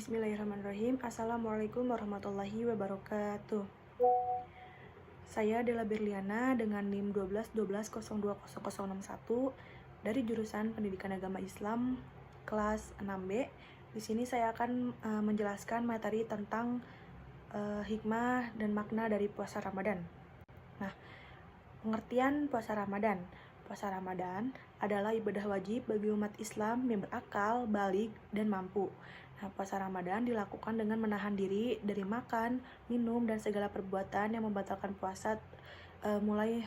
Bismillahirrahmanirrahim. Assalamualaikum warahmatullahi wabarakatuh. Saya Della Berliana dengan NIM 1212020061 dari jurusan Pendidikan Agama Islam kelas 6B. Di sini saya akan menjelaskan materi tentang hikmah dan makna dari puasa Ramadan. Nah, pengertian puasa Ramadan. Puasa Ramadan adalah ibadah wajib bagi umat Islam yang berakal, baligh, dan mampu. Nah, puasa Ramadan dilakukan dengan menahan diri dari makan, minum, dan segala perbuatan yang membatalkan puasa mulai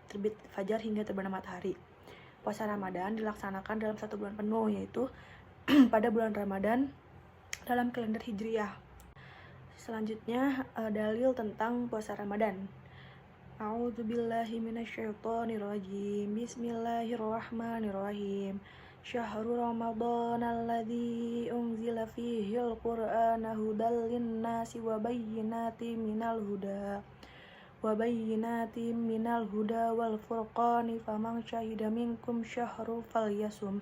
terbit fajar hingga terbenam matahari. Puasa Ramadan dilaksanakan dalam 1 bulan penuh, yaitu pada bulan Ramadan dalam kalender Hijriah. Selanjutnya, dalil tentang puasa Ramadan. A'udzubillahi minasyaitonirrajim. Bismillahirrahmanirrahim. Syahrul Ramadan alladzi unzila fihil Qur'ana hudal linnasi wa bayyinatin minal huda wal furqani faman syahida minkum syahru falyasum.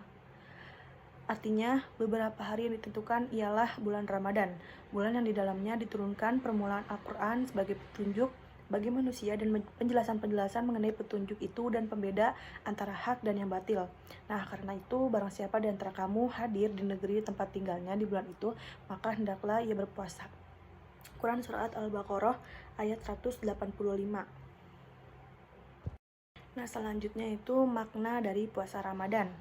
Artinya, beberapa hari yang ditentukan ialah bulan Ramadan, bulan yang di dalamnya diturunkan permulaan Al-Quran sebagai petunjuk bagi manusia dan penjelasan-penjelasan mengenai petunjuk itu dan pembeda antara hak dan yang batil. Nah, karena itu barang siapa di antara kamu hadir di negeri tempat tinggalnya di bulan itu, maka hendaklah ia berpuasa. Quran Surat Al-Baqarah ayat 185. Nah, selanjutnya itu makna dari puasa Ramadan.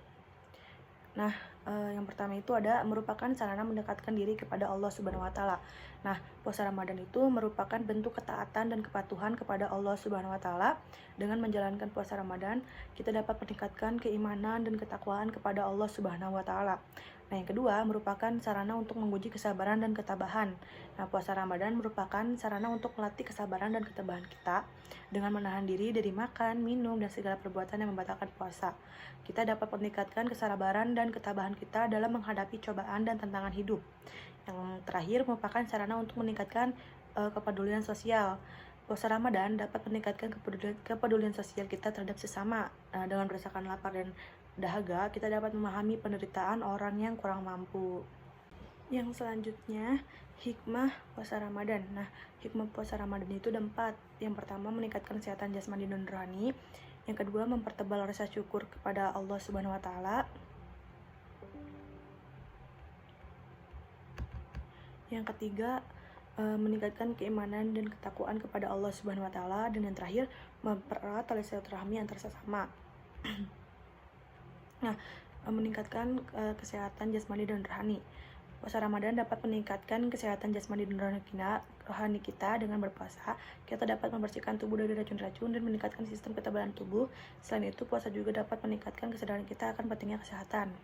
Nah, yang pertama itu merupakan sarana mendekatkan diri kepada Allah Subhanahu wa Ta'ala. Nah, puasa Ramadan itu merupakan bentuk ketaatan dan kepatuhan kepada Allah Subhanahu wa Ta'ala. Dengan menjalankan puasa Ramadan, kita dapat meningkatkan keimanan dan ketakwaan kepada Allah Subhanahu wa Ta'ala. Nah, yang kedua merupakan sarana untuk menguji kesabaran dan ketabahan. Nah, puasa Ramadan merupakan sarana untuk melatih kesabaran dan ketabahan kita dengan menahan diri dari makan, minum, dan segala perbuatan yang membatalkan puasa. Kita dapat meningkatkan kesabaran dan ketabahan kita dalam menghadapi cobaan dan tantangan hidup. Yang terakhir merupakan sarana untuk meningkatkan kepedulian sosial. Puasa Ramadan dapat meningkatkan kepedulian sosial kita terhadap sesama. Dengan merasakan lapar dan dahaga, kita dapat memahami penderitaan orang yang kurang mampu. Yang selanjutnya, hikmah puasa Ramadan. Nah, hikmah puasa Ramadan itu ada 4. Yang pertama, meningkatkan kesehatan jasmani dan rohani. Yang kedua, mempertebal rasa syukur kepada Allah Subhanahu wa Ta'ala. Yang ketiga, meningkatkan keimanan dan ketakwaan kepada Allah Subhanahu wa Ta'ala. Dan yang terakhir, mempererat tali silaturahmi antar sesama. Nah, meningkatkan kesehatan jasmani dan rohani. Puasa Ramadan dapat meningkatkan kesehatan jasmani dan rohani kita. Dengan berpuasa, kita dapat membersihkan tubuh dari racun-racun dan meningkatkan sistem kekebalan tubuh. Selain itu, puasa juga dapat meningkatkan kesadaran kita akan pentingnya kesehatan.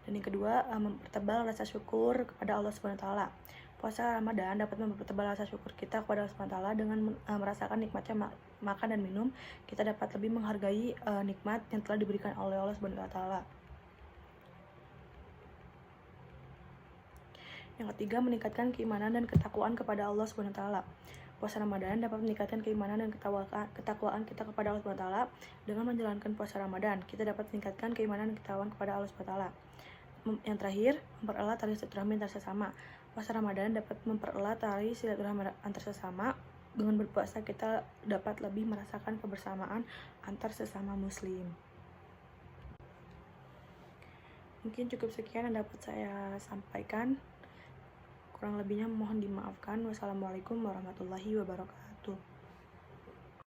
Dan yang kedua, mempertebal rasa syukur kepada Allah Subhanahu wa Ta'ala. Puasa Ramadan dapat mempertebal rasa syukur kita kepada Allah Subhanahu wa Ta'ala dengan merasakan nikmatnya makan dan minum. Kita dapat lebih menghargai nikmat yang telah diberikan oleh Allah Subhanahu wa Ta'ala. Yang ketiga, meningkatkan keimanan dan ketakwaan kepada Allah Subhanahu wa Ta'ala. Puasa Ramadan dapat meningkatkan keimanan dan ketakwaan kita kepada Allah Subhanahu wa Ta'ala. Dengan menjalankan puasa Ramadan, kita dapat meningkatkan keimanan dan ketakwaan kepada Allah Subhanahu wa Ta'ala. Yang terakhir, mempererat tali silaturahmi antar sesama. Puasa Ramadan dapat mempererat tali silaturahmi antar sesama. Dengan berpuasa, kita dapat lebih merasakan kebersamaan antar sesama muslim. Mungkin cukup sekian yang dapat saya sampaikan. Kurang lebihnya mohon dimaafkan. Wassalamualaikum warahmatullahi wabarakatuh.